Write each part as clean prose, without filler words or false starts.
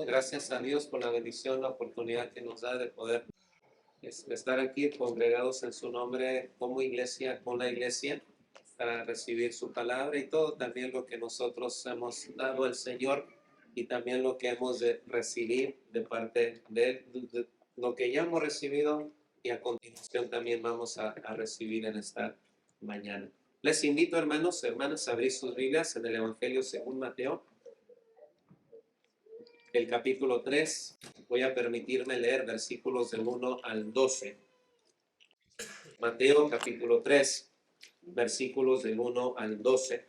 Gracias a Dios por la bendición, la oportunidad que nos da de poder estar aquí congregados en su nombre como iglesia, con la iglesia, para recibir su palabra y todo también lo que nosotros hemos dado al Señor y también lo que hemos de recibir de parte de Él, lo que ya hemos recibido y a continuación también vamos a recibir en esta mañana. Les invito, hermanos, hermanas, a abrir sus Biblias en el Evangelio según Mateo, el capítulo 3, voy a permitirme leer versículos del 1 al 12. Mateo capítulo 3, versículos del 1 al 12.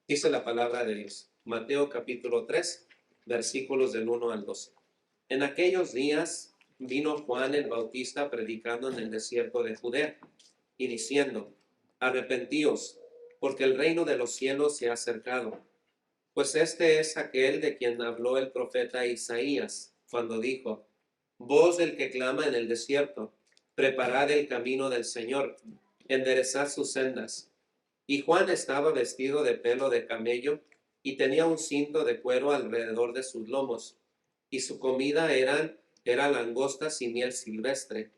Dice la palabra de Dios. Mateo capítulo 3, versículos del 1 al 12. En aquellos días vino Juan el Bautista predicando en el desierto de Judea y diciendo: arrepentíos, porque el reino de los cielos se ha acercado. Pues este es aquel de quien habló el profeta Isaías, cuando dijo: voz del que clama en el desierto, preparad el camino del Señor, enderezad sus sendas. Y Juan estaba vestido de pelo de camello y tenía un cinto de cuero alrededor de sus lomos, y su comida era langostas y miel silvestre.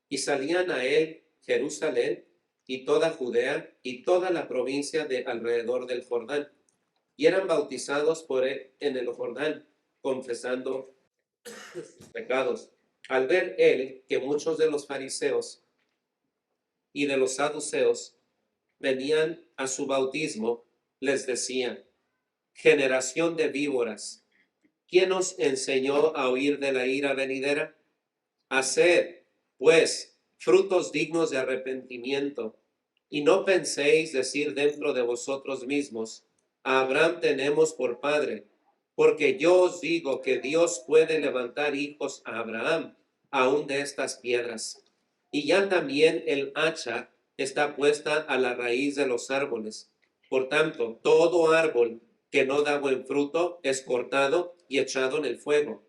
Y salían a él Jerusalén y toda Judea y toda la provincia de alrededor del Jordán, y eran bautizados por él en el Jordán, confesando sus pecados. Al ver él que muchos de los fariseos y de los saduceos venían a su bautismo, les decía: generación de víboras, ¿quién os enseñó a huir de la ira venidera? Haced, pues, frutos dignos de arrepentimiento, y no penséis decir dentro de vosotros mismos: a Abraham tenemos por padre, porque yo os digo que Dios puede levantar hijos a Abraham aún de estas piedras. Y ya también el hacha está puesta a la raíz de los árboles. Por tanto, todo árbol que no da buen fruto es cortado y echado en el fuego.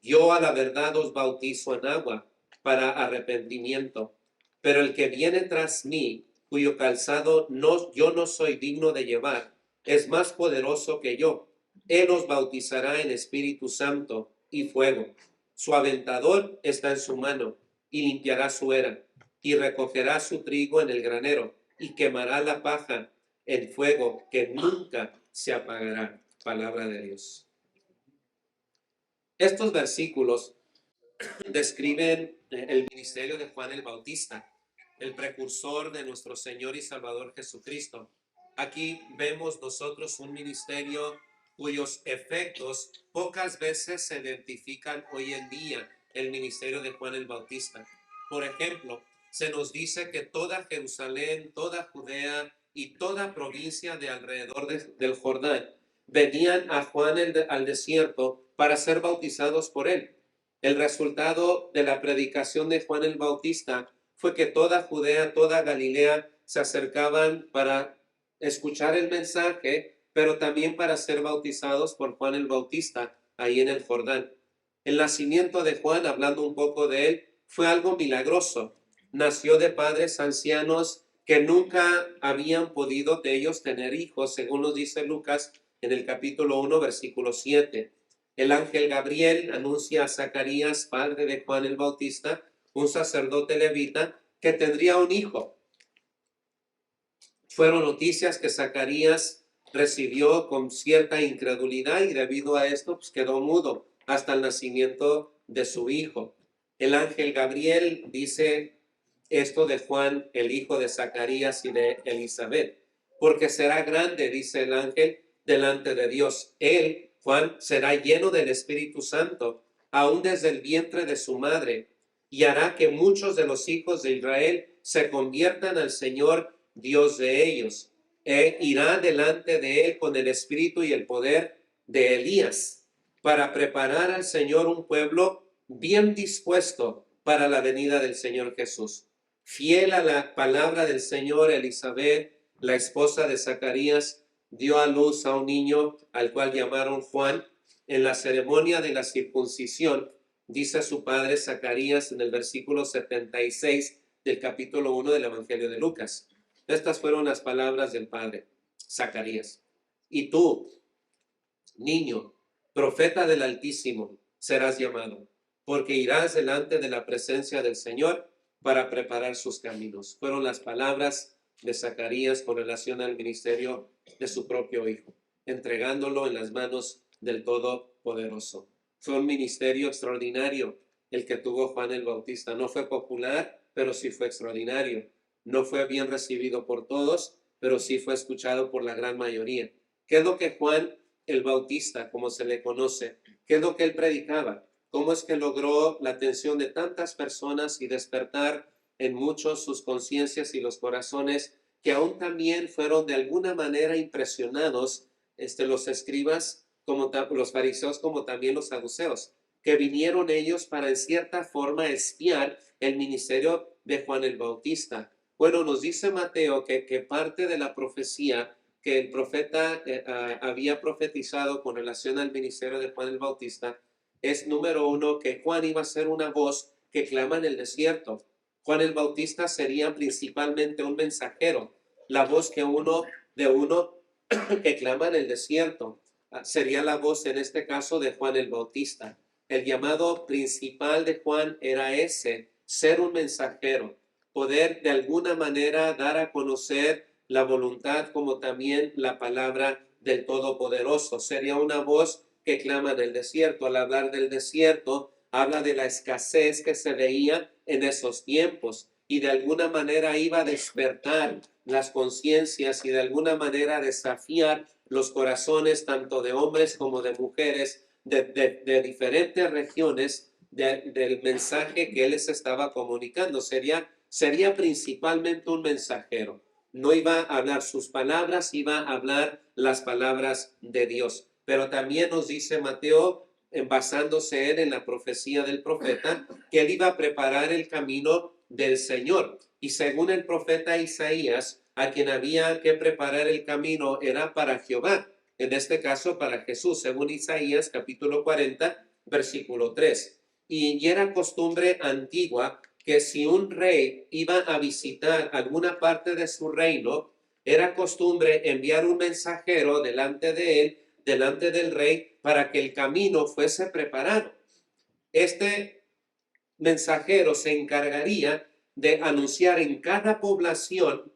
Yo a la verdad os bautizo en agua para arrepentimiento, pero el que viene tras mí, cuyo calzado yo no soy digno de llevar, es más poderoso que yo. Él os bautizará en Espíritu Santo y fuego. Su aventador está en su mano, y limpiará su era, y recogerá su trigo en el granero, y quemará la paja en fuego que nunca se apagará. Palabra de Dios. Estos versículos describen el ministerio de Juan el Bautista, el precursor de nuestro Señor y Salvador Jesucristo. Aquí vemos nosotros un ministerio cuyos efectos pocas veces se identifican hoy en día, el ministerio de Juan el Bautista. Por ejemplo, se nos dice que toda Jerusalén, toda Judea y toda provincia de alrededor del Jordán venían a Juan al desierto para ser bautizados por él. El resultado de la predicación de Juan el Bautista fue que toda Judea, toda Galilea se acercaban para escuchar el mensaje, pero también para ser bautizados por Juan el Bautista ahí en el Jordán. El nacimiento de Juan, hablando un poco de él, fue algo milagroso. Nació de padres ancianos que nunca habían podido de ellos tener hijos, según nos dice Lucas en el capítulo 1, versículo 7. El ángel Gabriel anuncia a Zacarías, padre de Juan el Bautista, un sacerdote levita, que tendría un hijo. Fueron noticias que Zacarías recibió con cierta incredulidad y debido a esto pues quedó mudo hasta el nacimiento de su hijo. El ángel Gabriel dice esto de Juan, el hijo de Zacarías y de Elizabeth: porque será grande, dice el ángel, delante de Dios. Él, Juan, será lleno del Espíritu Santo, aún desde el vientre de su madre, y hará que muchos de los hijos de Israel se conviertan al Señor, Dios de ellos. Irá delante de él con el espíritu y el poder de Elías, para preparar al Señor un pueblo bien dispuesto para la venida del Señor Jesús. Fiel a la palabra del Señor, Elizabeth, la esposa de Zacarías, dio a luz a un niño al cual llamaron Juan. En la ceremonia de la circuncisión, dice su padre Zacarías en el versículo 76 del capítulo 1 del Evangelio de Lucas: Estas fueron las palabras del padre, Zacarías. Y tú, niño, profeta del Altísimo, serás llamado, porque irás delante de la presencia del Señor para preparar sus caminos. Fueron las palabras de Zacarías con relación al ministerio de su propio hijo, entregándolo en las manos del Todopoderoso. Fue un ministerio extraordinario el que tuvo Juan el Bautista. No fue popular, pero sí fue extraordinario. No fue bien recibido por todos, pero sí fue escuchado por la gran mayoría. ¿Qué es lo que Juan el Bautista, como se le conoce, qué es lo que él predicaba? ¿Cómo es que logró la atención de tantas personas y despertar en muchos sus conciencias y los corazones, que aún también fueron de alguna manera impresionados, los escribas, como los fariseos, como también los saduceos, que vinieron ellos para en cierta forma espiar el ministerio de Juan el Bautista? Bueno, nos dice Mateo que parte de la profecía que el profeta había profetizado con relación al ministerio de Juan el Bautista es, número uno, que Juan iba a ser una voz que clama en el desierto. Juan el Bautista sería principalmente un mensajero, la voz que uno que clama en el desierto. Sería la voz en este caso de Juan el Bautista. El llamado principal de Juan era ese, ser un mensajero, poder de alguna manera dar a conocer la voluntad como también la palabra del Todopoderoso. Sería una voz que clama del desierto. Al hablar del desierto, habla de la escasez que se veía en esos tiempos y de alguna manera iba a despertar las conciencias y de alguna manera desafiar los corazones tanto de hombres como de mujeres de diferentes regiones del mensaje que él les estaba comunicando. Sería principalmente un mensajero. No iba a hablar sus palabras, iba a hablar las palabras de Dios. Pero también nos dice Mateo, basándose él en la profecía del profeta, que él iba a preparar el camino del Señor. Y según el profeta Isaías, a quien había que preparar el camino era para Jehová, en este caso para Jesús, según Isaías capítulo 40, versículo 3. Y era costumbre antigua que si un rey iba a visitar alguna parte de su reino, era costumbre enviar un mensajero delante de él, delante del rey, para que el camino fuese preparado. Este mensajero se encargaría de anunciar en cada población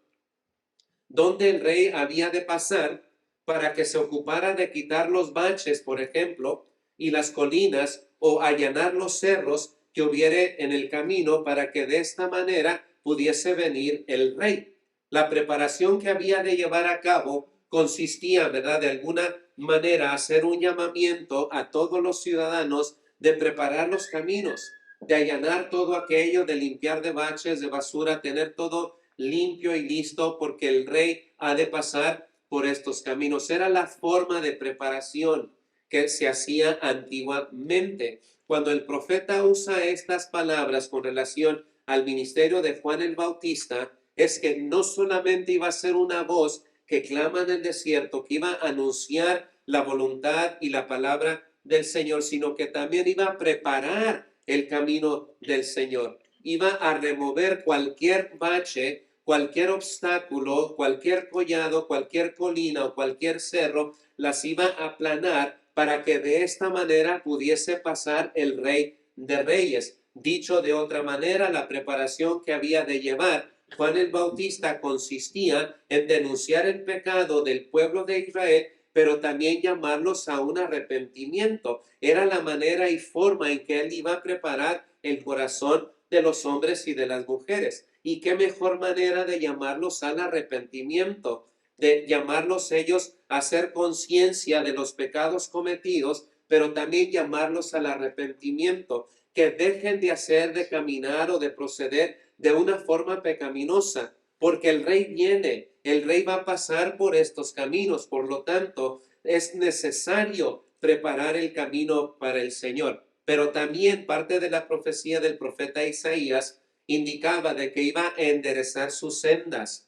donde el rey había de pasar para que se ocupara de quitar los baches, por ejemplo, y las colinas o allanar los cerros que hubiere en el camino para que de esta manera pudiese venir el rey. La preparación que había de llevar a cabo consistía, ¿verdad?, de alguna manera hacer un llamamiento a todos los ciudadanos de preparar los caminos, de allanar todo aquello, de limpiar de baches, de basura, tener todo limpio y listo porque el rey ha de pasar por estos caminos. Era la forma de preparación que se hacía antiguamente. Cuando el profeta usa estas palabras con relación al ministerio de Juan el Bautista, es que no solamente iba a ser una voz que clama en el desierto, que iba a anunciar la voluntad y la palabra del Señor, sino que también iba a preparar el camino del Señor. Iba a remover cualquier bache, cualquier obstáculo, cualquier collado, cualquier colina o cualquier cerro, las iba a aplanar para que de esta manera pudiese pasar el Rey de Reyes. Dicho de otra manera, la preparación que había de llevar Juan el Bautista consistía en denunciar el pecado del pueblo de Israel, pero también llamarlos a un arrepentimiento. Era la manera y forma en que él iba a preparar el corazón de los hombres y de las mujeres. Y qué mejor manera de llamarlos al arrepentimiento, de llamarlos ellos a hacer conciencia de los pecados cometidos, pero también llamarlos al arrepentimiento, que dejen de hacer, de caminar o de proceder de una forma pecaminosa, porque el rey viene, el rey va a pasar por estos caminos, por lo tanto es necesario preparar el camino para el Señor. Pero también parte de la profecía del profeta Isaías indicaba de que iba a enderezar sus sendas.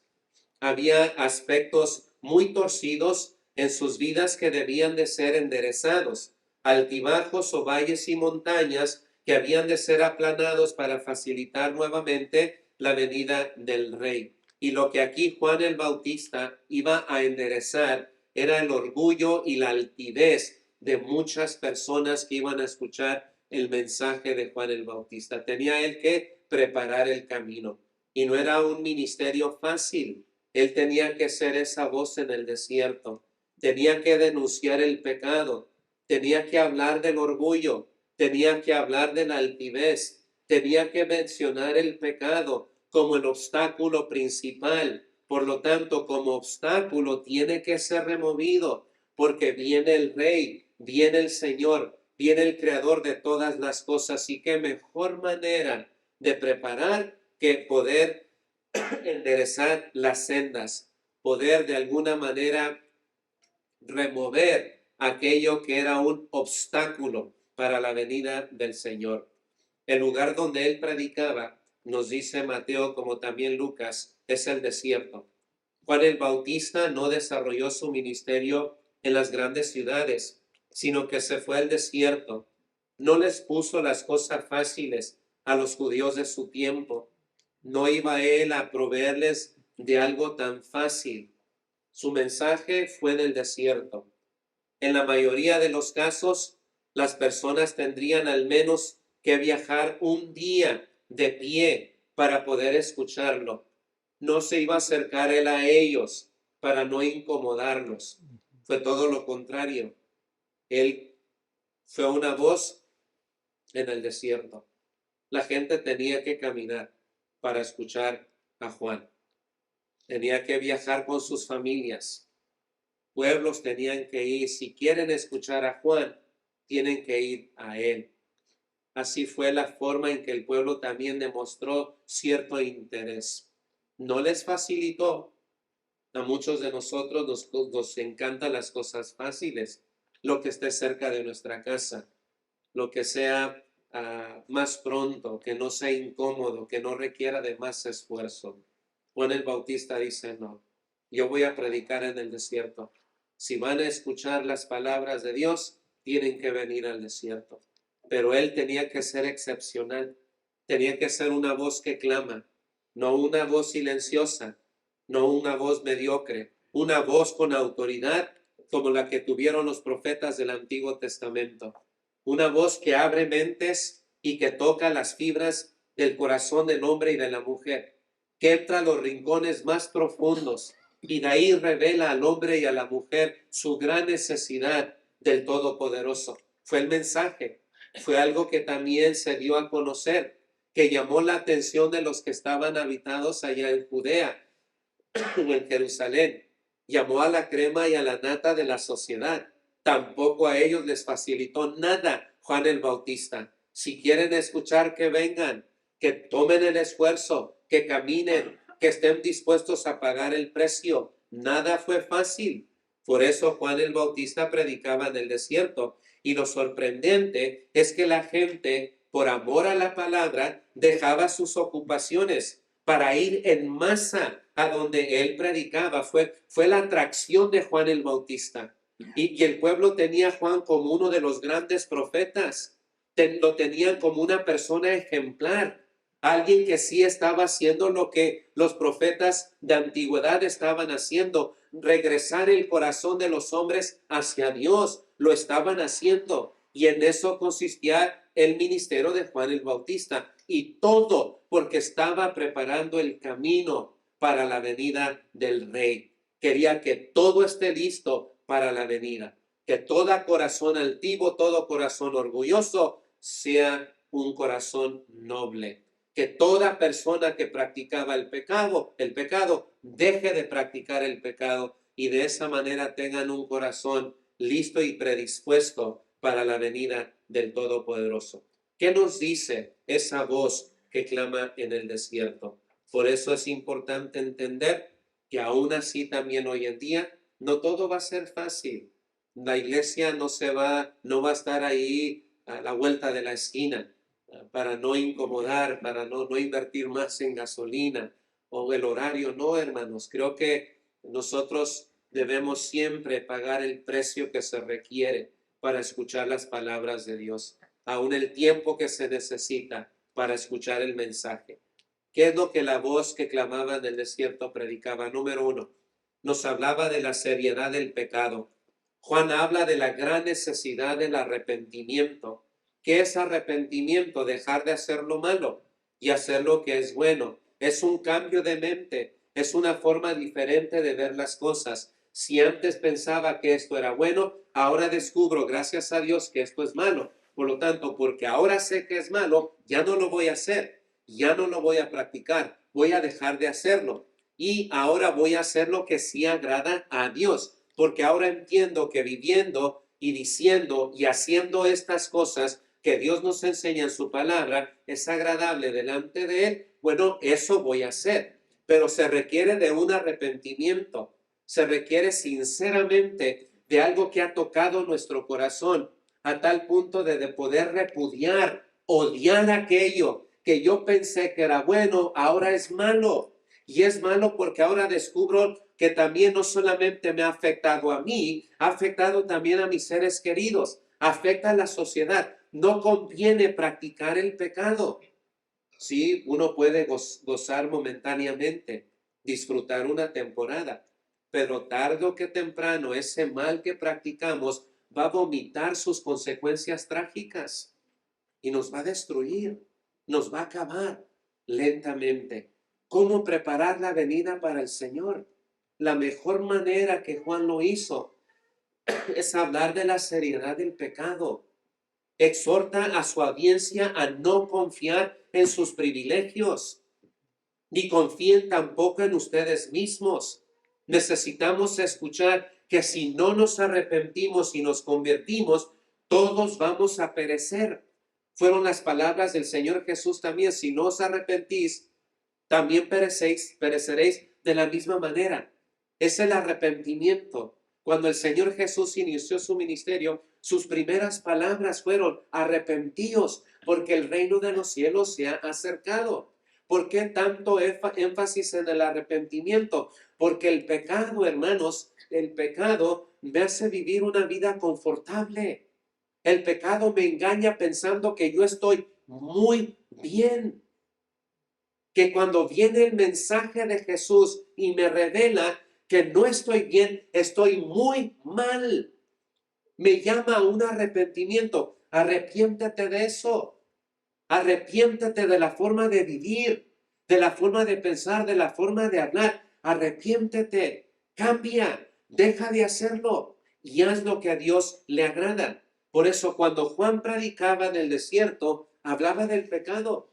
Había aspectos muy torcidos en sus vidas que debían de ser enderezados, altibajos o valles y montañas que habían de ser aplanados para facilitar nuevamente la venida del rey. Y lo que aquí Juan el Bautista iba a enderezar era el orgullo y la altivez de muchas personas que iban a escuchar el mensaje de Juan el Bautista. Tenía él que preparar el camino. Y no era un ministerio fácil. Él tenía que ser esa voz en el desierto. Tenía que denunciar el pecado. Tenía que hablar del orgullo. Tenía que hablar de la altivez. Tenía que mencionar el pecado como el obstáculo principal. Por lo tanto, como obstáculo tiene que ser removido, porque viene el Rey, viene el Señor, viene el Creador de todas las cosas. Y qué mejor manera de preparar que poder enderezar las sendas, poder de alguna manera remover aquello que era un obstáculo para la venida del Señor. El lugar donde él predicaba, nos dice Mateo como también Lucas, es el desierto. Juan el Bautista no desarrolló su ministerio en las grandes ciudades, sino que se fue al desierto. No les puso las cosas fáciles a los judíos de su tiempo. No iba él a proveerles de algo tan fácil. Su mensaje fue en el desierto. En la mayoría de los casos, las personas tendrían al menos que viajar un día de pie para poder escucharlo. No se iba a acercar él a ellos para no incomodarlos. Fue todo lo contrario. Él fue una voz en el desierto. La gente tenía que caminar para escuchar a Juan. Tenía que viajar con sus familias. Pueblos tenían que ir. Si quieren escuchar a Juan, tienen que ir a él. Así fue la forma en que el pueblo también demostró cierto interés. No les facilitó. A muchos de nosotros nos encantan las cosas fáciles, lo que esté cerca de nuestra casa, lo que sea más pronto, que no sea incómodo, que no requiera de más esfuerzo. Juan el Bautista dice, no, yo voy a predicar en el desierto. Si van a escuchar las palabras de Dios, tienen que venir al desierto. Pero él tenía que ser excepcional, tenía que ser una voz que clama, no una voz silenciosa, no una voz mediocre, una voz con autoridad como la que tuvieron los profetas del Antiguo Testamento. Una voz que abre mentes y que toca las fibras del corazón del hombre y de la mujer, que entra a los rincones más profundos y de ahí revela al hombre y a la mujer su gran necesidad del Todopoderoso. Fue el mensaje, fue algo que también se dio a conocer, que llamó la atención de los que estaban habitados allá en Judea, en Jerusalén. Llamó a la crema y a la nata de la sociedad. Tampoco a ellos les facilitó nada Juan el Bautista. Si quieren escuchar, que vengan, que tomen el esfuerzo, que caminen, que estén dispuestos a pagar el precio. Nada fue fácil. Por eso Juan el Bautista predicaba en el desierto. Y lo sorprendente es que la gente, por amor a la palabra, dejaba sus ocupaciones para ir en masa a donde él predicaba. Fue la atracción de Juan el Bautista. Y el pueblo tenía a Juan como uno de los grandes profetas. Lo tenían como una persona ejemplar, alguien que sí estaba haciendo lo que los profetas de antigüedad estaban haciendo, regresar el corazón de los hombres hacia Dios. Lo estaban haciendo, y en eso consistía el ministerio de Juan el Bautista, y todo porque estaba preparando el camino para la venida del Rey. Quería que todo esté listo para la venida, que todo corazón altivo, todo corazón orgulloso sea un corazón noble, que toda persona que practicaba el pecado deje de practicar el pecado, y de esa manera tengan un corazón listo y predispuesto para la venida del Todopoderoso. ¿Qué nos dice esa voz que clama en el desierto? Por eso es importante entender que aún así también hoy en día no todo va a ser fácil. La iglesia no va a estar ahí a la vuelta de la esquina para no incomodar, para no invertir más en gasolina o el horario. No, hermanos, creo que nosotros debemos siempre pagar el precio que se requiere para escuchar las palabras de Dios, aún el tiempo que se necesita para escuchar el mensaje. ¿Qué es lo que la voz que clamaba en el desierto predicaba? Número uno, nos hablaba de la seriedad del pecado. Juan habla de la gran necesidad del arrepentimiento. ¿Qué es arrepentimiento? Dejar de hacer lo malo y hacer lo que es bueno. Es un cambio de mente, es una forma diferente de ver las cosas. Si antes pensaba que esto era bueno, ahora descubro, gracias a Dios, que esto es malo. Por lo tanto, porque ahora sé que es malo, ya no lo voy a hacer, ya no lo voy a practicar, voy a dejar de hacerlo. Y ahora voy a hacer lo que sí agrada a Dios, porque ahora entiendo que viviendo y diciendo y haciendo estas cosas que Dios nos enseña en su palabra es agradable delante de Él. Bueno, eso voy a hacer, pero se requiere de un arrepentimiento, se requiere sinceramente de algo que ha tocado nuestro corazón a tal punto de poder repudiar, odiar aquello que yo pensé que era bueno, ahora es malo. Y es malo porque ahora descubro que también no solamente me ha afectado a mí, ha afectado también a mis seres queridos, afecta a la sociedad. No conviene practicar el pecado. Sí, uno puede gozar momentáneamente, disfrutar una temporada, pero tarde o que temprano ese mal que practicamos va a vomitar sus consecuencias trágicas y nos va a destruir, nos va a acabar lentamente. ¿Cómo preparar la venida para el Señor? La mejor manera que Juan lo hizo es hablar de la seriedad del pecado. Exhorta a su audiencia a no confiar en sus privilegios, ni confíen tampoco en ustedes mismos. Necesitamos escuchar que si no nos arrepentimos y nos convertimos, todos vamos a perecer. Fueron las palabras del Señor Jesús también. Si no os arrepentís, también pereceréis de la misma manera. Es el arrepentimiento. Cuando el Señor Jesús inició su ministerio, sus primeras palabras fueron: arrepentíos, porque el reino de los cielos se ha acercado. ¿Por qué tanto énfasis en el arrepentimiento? Porque el pecado, hermanos, el pecado me hace vivir una vida confortable. El pecado me engaña pensando que yo estoy muy bien, que cuando viene el mensaje de Jesús y me revela que no estoy bien, estoy muy mal, me llama a un arrepentimiento. Arrepiéntete de eso. Arrepiéntete de la forma de vivir, de la forma de pensar, de la forma de hablar. Arrepiéntete, cambia, deja de hacerlo y haz lo que a Dios le agrada. Por eso cuando Juan predicaba en el desierto, hablaba del pecado.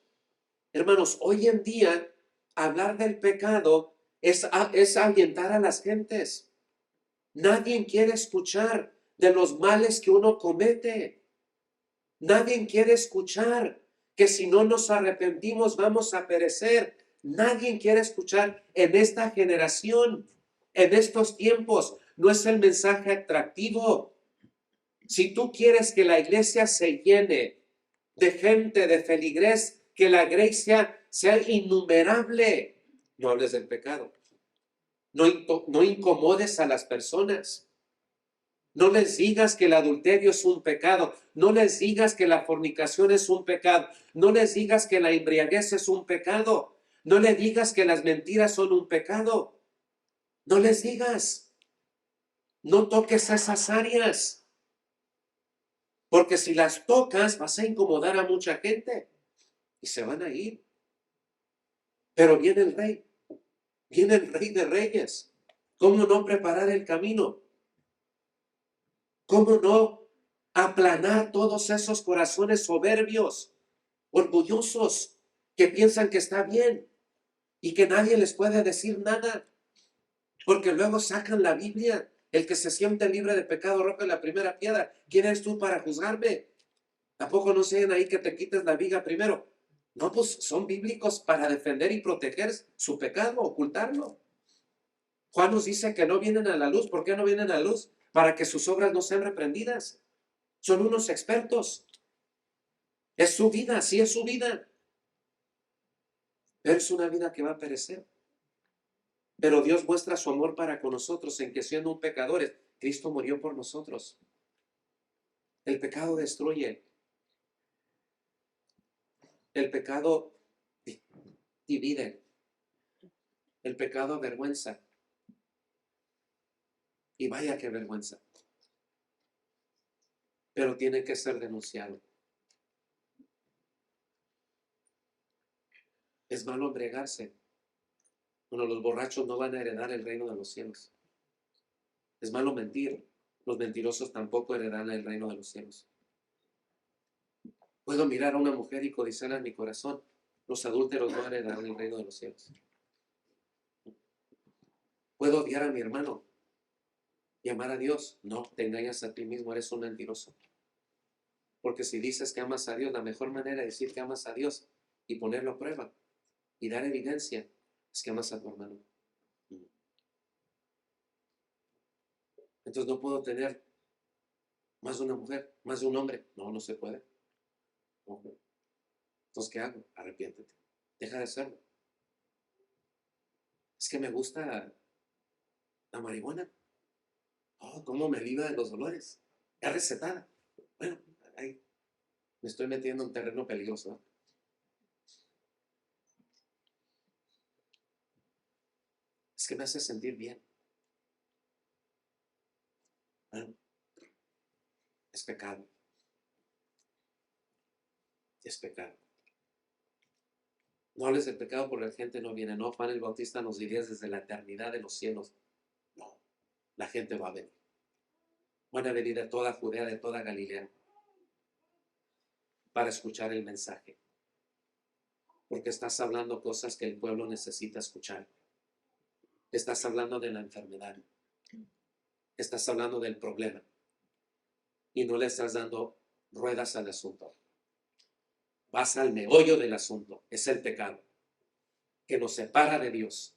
Hermanos, hoy en día hablar del pecado es ahuyentar a las gentes. Nadie quiere escuchar de los males que uno comete. Nadie quiere escuchar que si no nos arrepentimos vamos a perecer. Nadie quiere escuchar en esta generación, en estos tiempos. No es el mensaje atractivo. Si tú quieres que la iglesia se llene de gente, de feligres, que la iglesia sea innumerable, no hables del pecado. No incomodes a las personas. No les digas que el adulterio es un pecado. No les digas que la fornicación es un pecado. No les digas que la embriaguez es un pecado. No le digas que las mentiras son un pecado. No les digas. No toques esas áreas. Porque si las tocas vas a incomodar a mucha gente y se van a ir. Pero viene el rey. Viene el Rey de Reyes. ¿Cómo no preparar el camino? ¿Cómo no aplanar todos esos corazones soberbios, orgullosos, que piensan que está bien y que nadie les puede decir nada? Porque luego sacan la Biblia. El que se siente libre de pecado arroja la primera piedra. ¿Quién eres tú para juzgarme? ¿Tampoco no sean ahí que te quites la viga primero? No, pues son bíblicos para defender y proteger su pecado, ocultarlo. Juan nos dice que no vienen a la luz. ¿Por qué no vienen a la luz? Para que sus obras no sean reprendidas. Son unos expertos. Es su vida, sí es su vida. Pero es una vida que va a perecer. Pero Dios muestra su amor para con nosotros en que siendo un pecadores, Cristo murió por nosotros. El pecado destruye. El pecado divide. El pecado avergüenza. Y vaya que vergüenza. Pero tiene que ser denunciado. Es malo embriagarse. Bueno, los borrachos no van a heredar el reino de los cielos. Es malo mentir. Los mentirosos tampoco heredarán el reino de los cielos. Puedo mirar a una mujer y codiciarla en mi corazón. Los adúlteros no heredarán el reino de los cielos. Puedo odiar a mi hermano y amar a Dios. No, te engañas a ti mismo, eres un mentiroso. Porque si dices que amas a Dios, la mejor manera de decir que amas a Dios y ponerlo a prueba y dar evidencia es que amas a tu hermano. Entonces no puedo tener más de una mujer, más de un hombre. No, no se puede. No. Entonces, ¿qué hago? Arrepiéntete. Deja de hacerlo. Es que me gusta la marihuana. Oh, cómo me libra de los dolores. Es recetada. Bueno, ahí me estoy metiendo en terreno peligroso, ¿no? Es que me hace sentir bien. Bueno, es pecado. Es pecado. No hables del pecado porque la gente no viene. No, Juan el Bautista nos diría desde la eternidad de los cielos. No, la gente va a venir. Van a venir de toda Judea, de toda Galilea, para escuchar el mensaje. Porque estás hablando cosas que el pueblo necesita escuchar. Estás hablando de la enfermedad. Estás hablando del problema. Y no le estás dando ruedas al asunto. Vas al meollo del asunto. Es el pecado que nos separa de Dios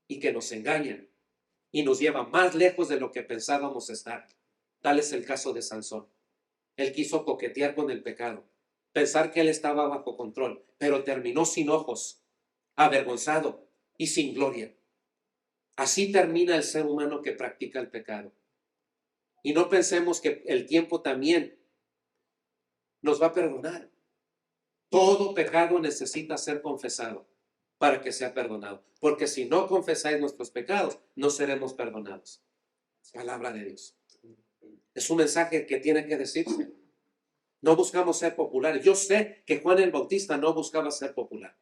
y que nos engaña y nos lleva más lejos de lo que pensábamos estar. Tal es el caso de Sansón. Él quiso coquetear con el pecado, pensar que él estaba bajo control, pero terminó sin ojos, avergonzado y sin gloria. Así termina el ser humano que practica el pecado. Y no pensemos que el tiempo también nos va a perdonar. Todo pecado necesita ser confesado para que sea perdonado. Porque si no confesáis nuestros pecados, no seremos perdonados. Es palabra de Dios. Es un mensaje que tiene que decirse. No buscamos ser populares. Yo sé que Juan el Bautista no buscaba ser popular,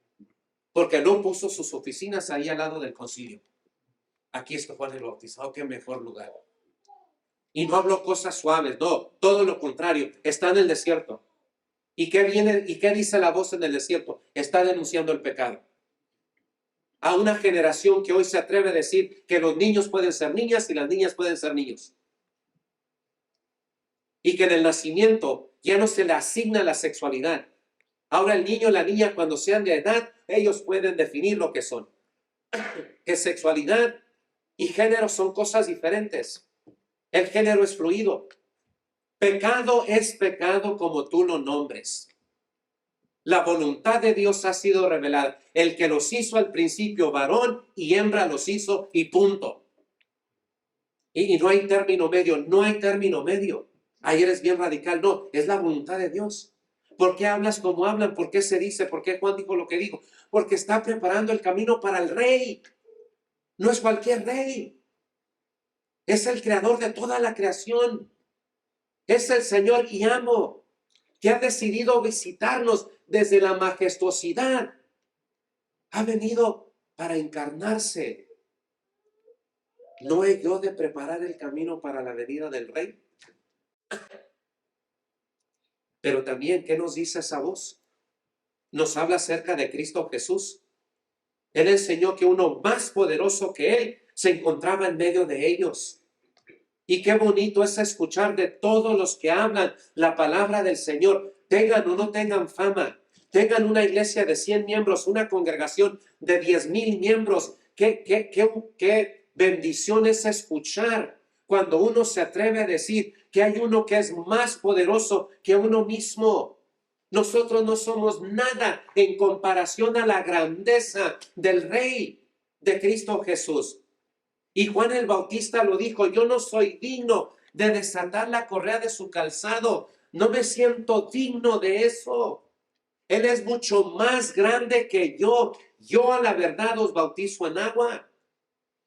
porque no puso sus oficinas ahí al lado del concilio. Aquí está Juan el Bautista. Oh, qué mejor lugar. Y no habló cosas suaves, no, todo lo contrario. Está en el desierto. ¿Y qué viene? ¿Y qué dice la voz en el desierto? Está denunciando el pecado. A una generación que hoy se atreve a decir que los niños pueden ser niñas y las niñas pueden ser niños. Y que en el nacimiento ya no se le asigna la sexualidad. Ahora el niño y la niña, cuando sean de edad, ellos pueden definir lo que son. Que sexualidad y género son cosas diferentes. El género es fluido. Pecado es pecado como tú lo nombres. La voluntad de Dios ha sido revelada. El que los hizo al principio varón y hembra los hizo y punto. Y no hay término medio, no hay término medio. Ahí eres bien radical. No, es la voluntad de Dios. ¿Por qué hablas como hablan? ¿Por qué se dice? ¿Por qué Juan dijo lo que dijo? Porque está preparando el camino para el rey. No es cualquier rey. Es el creador de toda la creación. Es el Señor y amo que ha decidido visitarnos desde la majestuosidad. Ha venido para encarnarse. ¿No he yo de preparar el camino para la venida del rey? Pero también, ¿qué nos dice esa voz? Nos habla acerca de Cristo Jesús. Él enseñó que uno más poderoso que Él se encontraba en medio de ellos. Y qué bonito es escuchar de todos los que hablan la palabra del Señor, tengan o no tengan fama, tengan una iglesia de 100 miembros, una congregación de 10,000 miembros. Qué bendición es escuchar cuando uno se atreve a decir que hay uno que es más poderoso que uno mismo. Nosotros no somos nada en comparación a la grandeza del Rey de Cristo Jesús. Y Juan el Bautista lo dijo, yo no soy digno de desatar la correa de su calzado. No me siento digno de eso. Él es mucho más grande que yo. Yo a la verdad os bautizo en agua,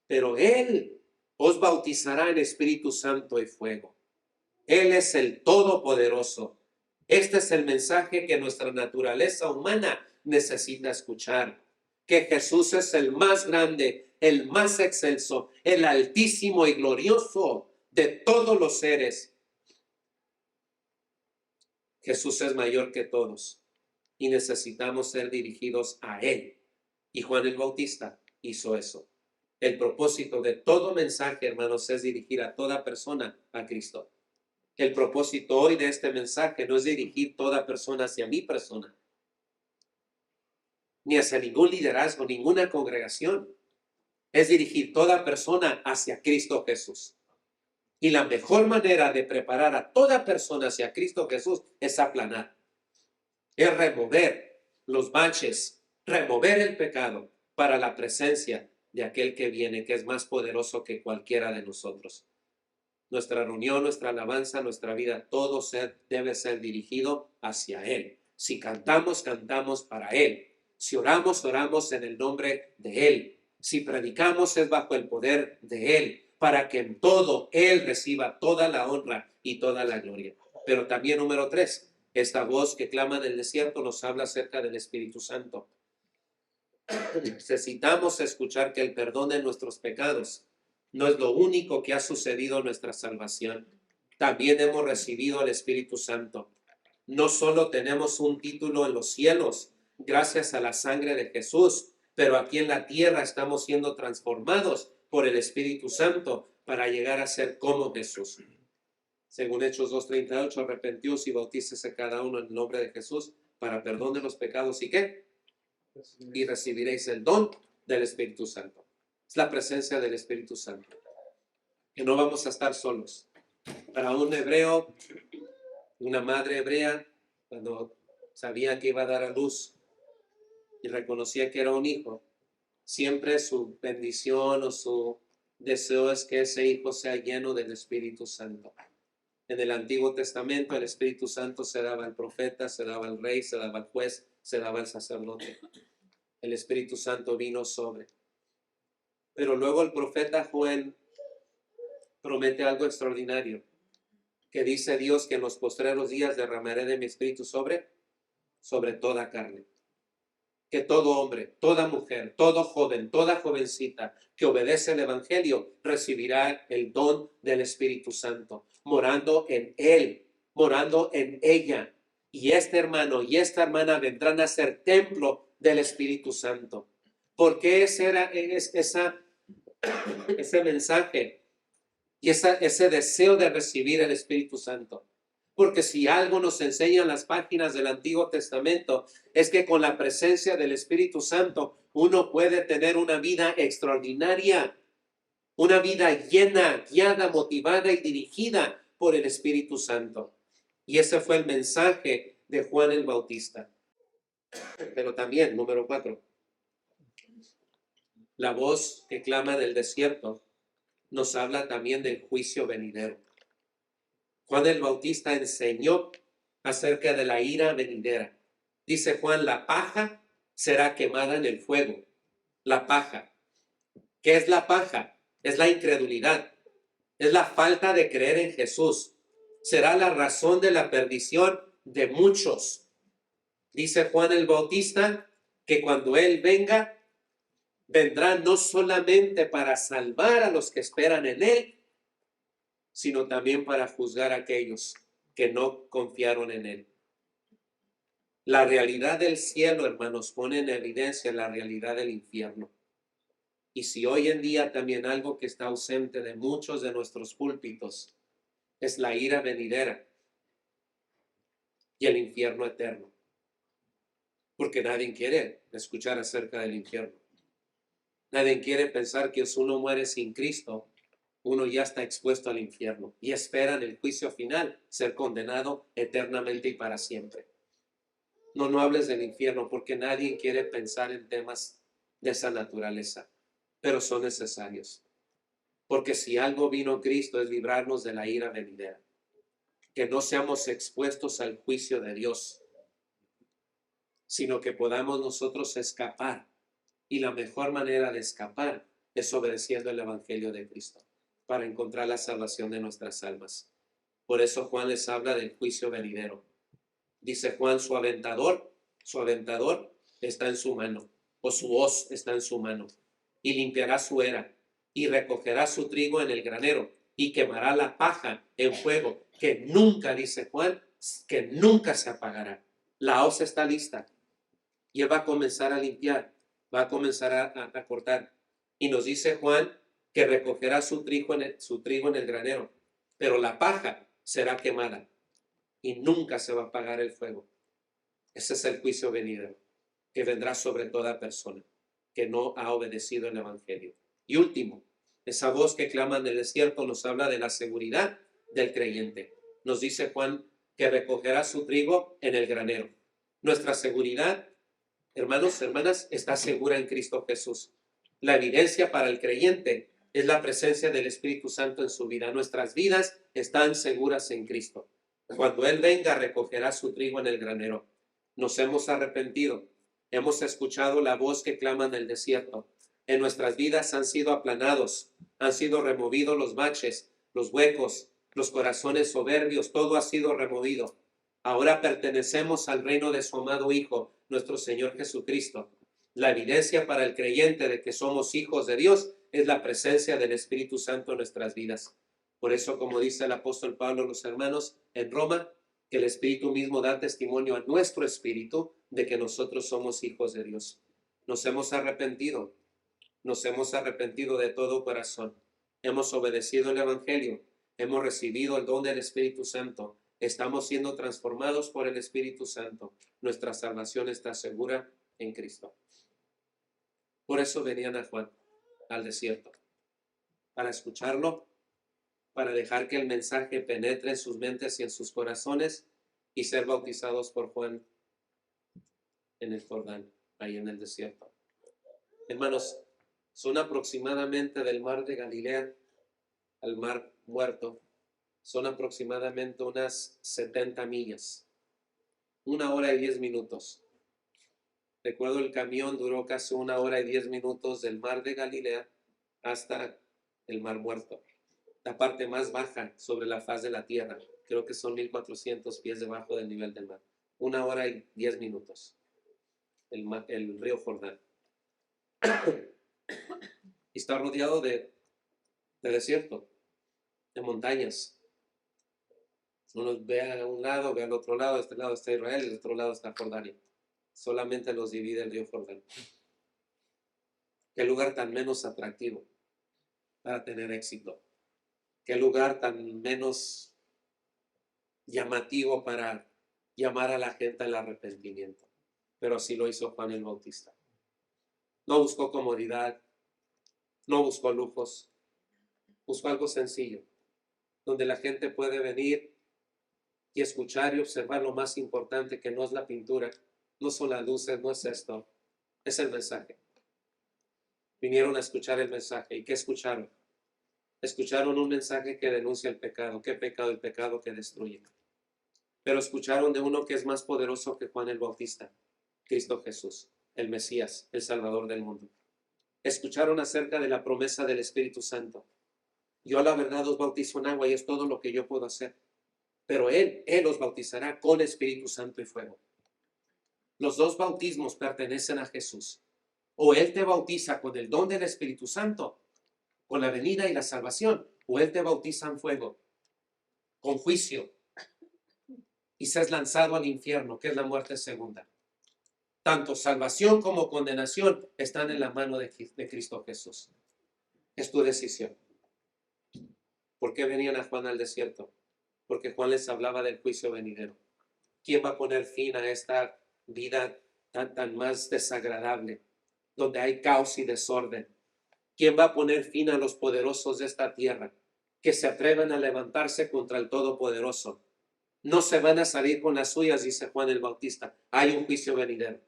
pero Él os bautizará en Espíritu Santo y fuego. Él es el Todopoderoso. Este es el mensaje que nuestra naturaleza humana necesita escuchar. Que Jesús es el más grande, el más excelso, el altísimo y glorioso de todos los seres. Jesús es mayor que todos y necesitamos ser dirigidos a Él. Y Juan el Bautista hizo eso. El propósito de todo mensaje, hermanos, es dirigir a toda persona a Cristo. El propósito hoy de este mensaje no es dirigir toda persona hacia mi persona, ni hacia ningún liderazgo, ninguna congregación. Es dirigir toda persona hacia Cristo Jesús. Y la mejor manera de preparar a toda persona hacia Cristo Jesús es aplanar. Es remover los baches, remover el pecado para la presencia de aquel que viene, que es más poderoso que cualquiera de nosotros. Nuestra reunión, nuestra alabanza, nuestra vida, todo debe ser dirigido hacia Él. Si cantamos, cantamos para Él. Si oramos, oramos en el nombre de Él. Si predicamos, es bajo el poder de Él, para que en todo Él reciba toda la honra y toda la gloria. Pero también, número 3, esta voz que clama del desierto nos habla acerca del Espíritu Santo. Necesitamos escuchar que el perdón de nuestros pecados no es lo único que ha sucedido en nuestra salvación. También hemos recibido el Espíritu Santo. No solo tenemos un título en los cielos, gracias a la sangre de Jesús, pero aquí en la tierra estamos siendo transformados por el Espíritu Santo para llegar a ser como Jesús. Según Hechos 2:38, arrepentíos y bautícese cada uno en el nombre de Jesús para perdón de los pecados. ¿Y qué? Y recibiréis el don del Espíritu Santo. Es la presencia del Espíritu Santo. Que no vamos a estar solos. Para un hebreo, una madre hebrea, cuando sabía que iba a dar a luz y reconocía que era un hijo, siempre su bendición o su deseo es que ese hijo sea lleno del Espíritu Santo. En el Antiguo Testamento el Espíritu Santo se daba al profeta, se daba al rey, se daba al juez, se daba al sacerdote. El Espíritu Santo vino sobre. Pero luego el profeta Joel promete algo extraordinario, que dice Dios que en los postreros días derramaré de mi Espíritu sobre toda carne. Que todo hombre, toda mujer, todo joven, toda jovencita que obedece el Evangelio recibirá el don del Espíritu Santo, morando en él, morando en ella. Y este hermano y esta hermana vendrán a ser templo del Espíritu Santo. ¿Por qué ese mensaje y ese deseo de recibir el Espíritu Santo? Porque si algo nos enseñan las páginas del Antiguo Testamento es que con la presencia del Espíritu Santo uno puede tener una vida extraordinaria, una vida llena, guiada, motivada y dirigida por el Espíritu Santo. Y ese fue el mensaje de Juan el Bautista. Pero también, número 4, la voz que clama del desierto nos habla también del juicio venidero. Juan el Bautista enseñó acerca de la ira venidera. Dice Juan, la paja será quemada en el fuego. La paja. ¿Qué es la paja? Es la incredulidad. Es la falta de creer en Jesús. Será la razón de la perdición de muchos. Dice Juan el Bautista que cuando Él venga, vendrá no solamente para salvar a los que esperan en Él, sino también para juzgar a aquellos que no confiaron en Él. La realidad del cielo, hermanos, pone en evidencia la realidad del infierno. Y si hoy en día también algo que está ausente de muchos de nuestros púlpitos es la ira venidera y el infierno eterno. Porque nadie quiere escuchar acerca del infierno. Nadie quiere pensar que si uno muere sin Cristo, uno ya está expuesto al infierno y espera en el juicio final ser condenado eternamente y para siempre. No hables del infierno porque nadie quiere pensar en temas de esa naturaleza, pero son necesarios. Porque si algo vino Cristo es librarnos de la ira venidera, que no seamos expuestos al juicio de Dios, sino que podamos nosotros escapar Y la mejor manera de escapar es obedeciendo el Evangelio de Cristo para encontrar la salvación de nuestras almas. Por eso Juan les habla del juicio venidero. Dice Juan, su aventador está en su mano, o su hoz está en su mano, y limpiará su era, y recogerá su trigo en el granero, y quemará la paja en fuego, que nunca, dice Juan, que nunca se apagará. La hoz está lista, y él va a comenzar a limpiar, va a comenzar a cortar. Y nos dice Juan que recogerá su trigo en el granero, pero la paja será quemada, y nunca se va a apagar el fuego. Ese es el juicio venidero, que vendrá sobre toda persona que no ha obedecido el Evangelio. Y último, esa voz que clama en el desierto nos habla de la seguridad del creyente. Nos dice Juan que recogerá su trigo en el granero. Nuestra seguridad, hermanos, hermanas, está segura en Cristo Jesús. La evidencia para el creyente es la presencia del Espíritu Santo en su vida. Nuestras vidas están seguras en Cristo. Cuando Él venga, recogerá su trigo en el granero. Nos hemos arrepentido. Hemos escuchado la voz que clama en el desierto. En nuestras vidas han sido aplanados, han sido removidos los baches, los huecos, los corazones soberbios, todo ha sido removido. Ahora pertenecemos al reino de su amado Hijo, nuestro Señor Jesucristo. La evidencia para el creyente de que somos hijos de Dios es la presencia del Espíritu Santo en nuestras vidas. Por eso, como dice el apóstol Pablo a los hermanos en Roma, que el Espíritu mismo da testimonio a nuestro espíritu de que nosotros somos hijos de Dios. Nos hemos arrepentido de todo corazón. Hemos obedecido el Evangelio, hemos recibido el don del Espíritu Santo, estamos siendo transformados por el Espíritu Santo. Nuestra salvación está segura en Cristo. Por eso venían a Juan al desierto, para escucharlo, para dejar que el mensaje penetre en sus mentes y en sus corazones y ser bautizados por Juan en el Jordán, ahí en el desierto. Hermanos, son aproximadamente del mar de Galilea al mar Muerto, son aproximadamente unas 70 millas, 1 hora y 10 minutos. Recuerdo el camión duró casi 1 hora y 10 minutos del mar de Galilea hasta el mar Muerto, la parte más baja sobre la faz de la tierra. Creo que son 1400 pies debajo del nivel del mar. 1 hora y 10 minutos. El río Jordán. Y está rodeado de desierto, de montañas. Uno ve a un lado, ve al otro lado, de este lado está Israel, del otro lado está Jordania. Solamente los divide el río Jordán. Qué lugar tan menos atractivo para tener éxito. Qué lugar tan menos llamativo para llamar a la gente al arrepentimiento. Pero así lo hizo Juan el Bautista. No buscó comodidad, no buscó lujos, buscó algo sencillo, donde la gente puede venir y escuchar y observar lo más importante, que no es la pintura, no son las luces, no es esto, es el mensaje. Vinieron a escuchar el mensaje. ¿Y qué escucharon? Escucharon un mensaje que denuncia el pecado. ¿Qué pecado? El pecado que destruye. Pero escucharon de uno que es más poderoso que Juan el Bautista, Cristo Jesús, el Mesías, el Salvador del mundo. Escucharon acerca de la promesa del Espíritu Santo. Yo a la verdad os bautizo en agua y es todo lo que yo puedo hacer. Pero Él os bautizará con Espíritu Santo y fuego. Los dos bautismos pertenecen a Jesús. O Él te bautiza con el don del Espíritu Santo, con la venida y la salvación, o Él te bautiza en fuego, con juicio, y seas lanzado al infierno, que es la muerte segunda. Tanto salvación como condenación están en la mano de Cristo Jesús. Es tu decisión. ¿Por qué venían a Juan al desierto? Porque Juan les hablaba del juicio venidero. ¿Quién va a poner fin a esta vida tan más desagradable, donde hay caos y desorden? ¿Quién va a poner fin a los poderosos de esta tierra, que se atreven a levantarse contra el Todopoderoso? No se van a salir con las suyas, dice Juan el Bautista. Hay un juicio venidero.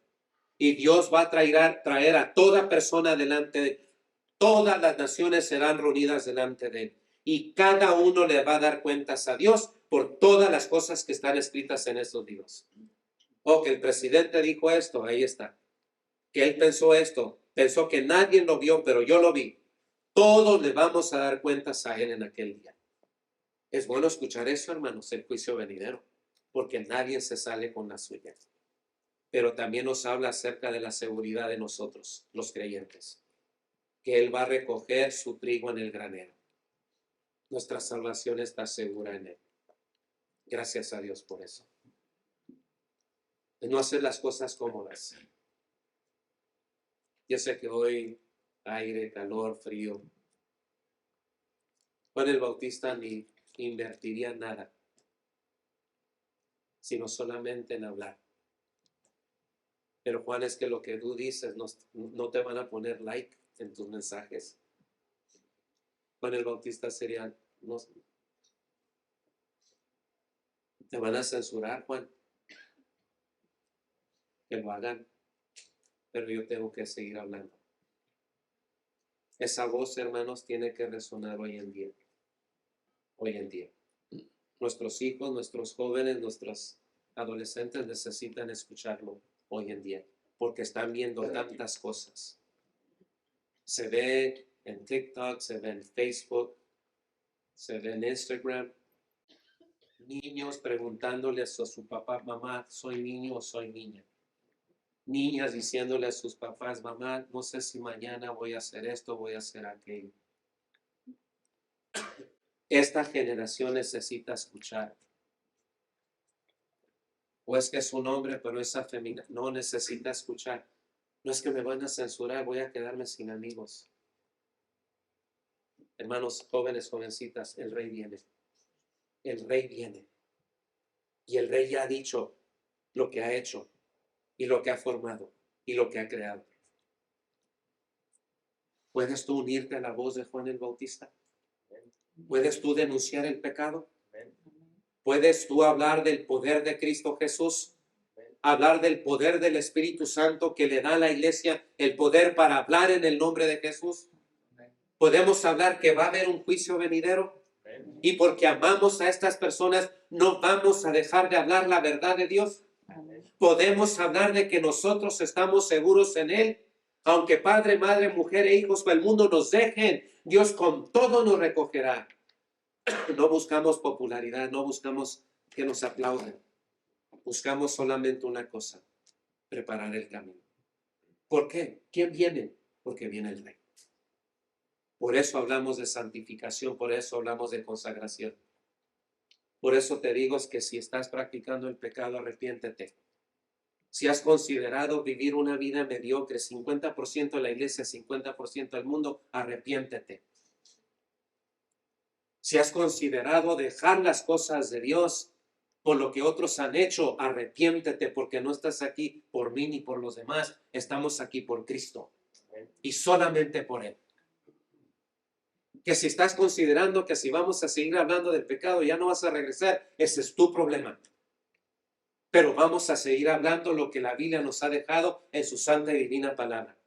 Y Dios va a traer a toda persona delante de él. Todas las naciones serán reunidas delante de él. Y cada uno le va a dar cuentas a Dios por todas las cosas que están escritas en estos libros. Que el presidente dijo esto, ahí está. Que él pensó esto, Pensó que nadie lo vio, pero yo lo vi. Todos le vamos a dar cuentas a él en aquel día. Es bueno escuchar eso, hermanos, el juicio venidero, porque nadie se sale con la suya. Pero también nos habla acerca de la seguridad de nosotros, los creyentes, que Él va a recoger su trigo en el granero. Nuestra salvación está segura en Él. Gracias a Dios por eso. De no hacer las cosas cómodas. Yo sé que hoy aire, calor, frío. Juan el Bautista ni invertiría nada, sino solamente en hablar. Pero Juan, es que lo que tú dices no te van a poner like en tus mensajes. Juan el Bautista sería, no, te van a censurar, Juan. Que lo hagan, pero yo tengo que seguir hablando. Esa voz, hermanos, tiene que resonar hoy en día. Hoy en día. Nuestros hijos, nuestros jóvenes, nuestros adolescentes necesitan escucharlo hoy en día, porque están viendo tantas cosas. Se ve en TikTok, se ve en Facebook, se ve en Instagram. Niños preguntándoles a su papá, mamá, ¿soy niño o soy niña? Niñas diciéndole a sus papás, mamá, no sé si mañana voy a hacer esto, voy a hacer aquello. Esta generación necesita escuchar. O es que es un hombre, pero esa femenina no necesita escuchar. No es que me van a censurar, voy a quedarme sin amigos. Hermanos, jóvenes, jovencitas, el rey viene. El rey viene. Y el rey ya ha dicho lo que ha hecho, y lo que ha formado, y lo que ha creado. ¿Puedes tú unirte a la voz de Juan el Bautista? ¿Puedes tú denunciar el pecado? ¿Puedes tú hablar del poder de Cristo Jesús? Hablar del poder del Espíritu Santo que le da a la iglesia el poder para hablar en el nombre de Jesús. Podemos hablar que va a haber un juicio venidero, y porque amamos a estas personas no vamos a dejar de hablar la verdad de Dios. Podemos hablar de que nosotros estamos seguros en Él, aunque padre, madre, mujer e hijos o el mundo nos dejen, Dios con todo nos recogerá. No buscamos popularidad, no buscamos que nos aplaudan. Buscamos solamente una cosa: preparar el camino. ¿Por qué? ¿Quién viene? Porque viene el Rey. Por eso hablamos de santificación, por eso hablamos de consagración. Por eso te digo que si estás practicando el pecado, arrepiéntete. Si has considerado vivir una vida mediocre, 50% de la iglesia, 50% del mundo, arrepiéntete. Si has considerado dejar las cosas de Dios por lo que otros han hecho, arrepiéntete, porque no estás aquí por mí ni por los demás. Estamos aquí por Cristo y solamente por Él. Que si estás considerando que si vamos a seguir hablando del pecado ya no vas a regresar, ese es tu problema. Pero vamos a seguir hablando lo que la Biblia nos ha dejado en su santa y divina palabra.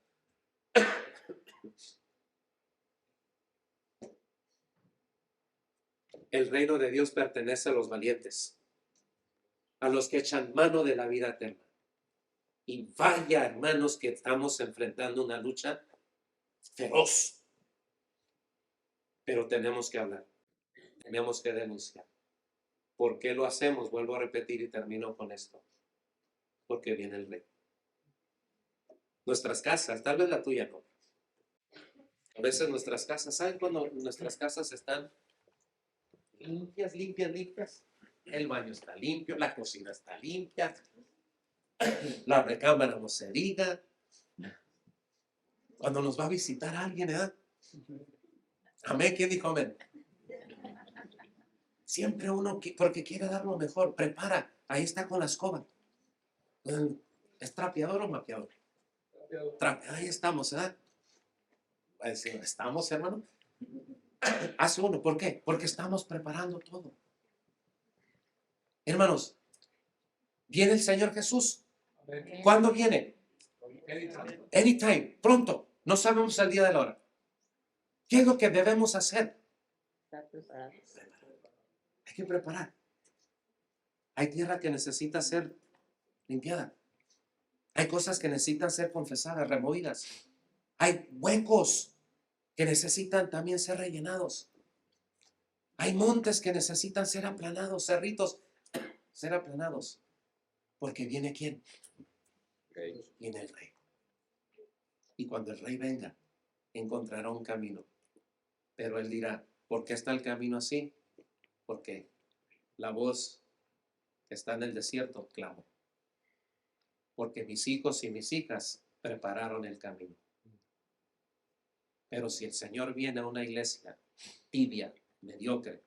El reino de Dios pertenece a los valientes, a los que echan mano de la vida eterna. Y vaya, hermanos, que estamos enfrentando una lucha feroz. Pero tenemos que hablar, tenemos que denunciar. ¿Por qué lo hacemos? Vuelvo a repetir y termino con esto. Porque viene el Rey. Nuestras casas, tal vez la tuya no. A veces nuestras casas, ¿saben cuando nuestras casas están limpias, limpias, limpias? El baño está limpio, la cocina está limpia, la recámara no se diga. Cuando nos va a visitar alguien, ¿verdad? Amén, ¿quién dijo amén? Siempre uno, porque quiere dar lo mejor, prepara. Ahí está con la escoba. ¿Es trapeador o mapeador? Ahí estamos, ¿verdad? Va a decir, ¿estamos, hermano? Hace uno, ¿por qué? Porque estamos preparando todo. Hermanos, viene el Señor Jesús. ¿Cuándo viene? Anytime, pronto. No sabemos el día de la hora. ¿Qué es lo que debemos hacer? Hay que preparar. Hay tierra que necesita ser limpiada. Hay cosas que necesitan ser confesadas, removidas. Hay huecos que necesitan también ser rellenados. Hay montes que necesitan ser aplanados, cerritos, ser aplanados. Porque viene ¿quién? Viene el rey. Y cuando el rey venga, encontrará un camino. Pero él dirá, ¿por qué está el camino así? Porque la voz que está en el desierto clama. Porque mis hijos y mis hijas prepararon el camino. Pero si el Señor viene a una iglesia tibia, mediocre,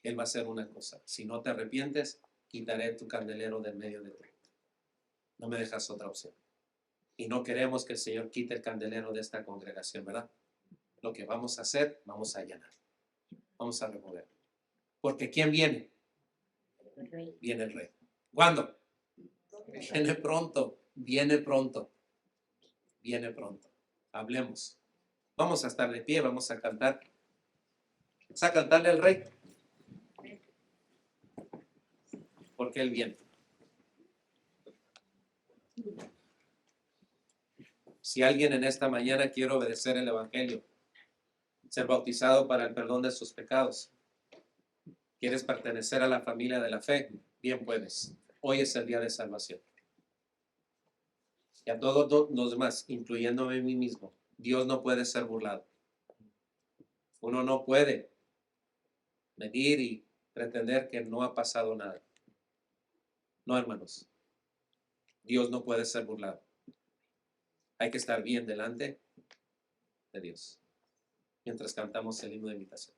Él va a hacer una cosa. Si no te arrepientes, quitaré tu candelero del medio de ti. No me dejas otra opción. Y no queremos que el Señor quite el candelero de esta congregación, ¿verdad? Lo que vamos a hacer, vamos a llenar. Vamos a remover. Porque ¿quién viene? El rey. Viene el rey. ¿Cuándo? Viene pronto. Viene pronto. Viene pronto. Hablemos. Vamos a estar de pie, vamos a cantar. Vamos a cantarle al rey. Porque él viene. Si alguien en esta mañana quiere obedecer el evangelio, ser bautizado para el perdón de sus pecados, quieres pertenecer a la familia de la fe, bien puedes. Hoy es el día de salvación. Y a todos los demás, incluyéndome a mí mismo, Dios no puede ser burlado. Uno no puede medir y pretender que no ha pasado nada. No, hermanos. Dios no puede ser burlado. Hay que estar bien delante de Dios. Mientras cantamos el himno de invitación.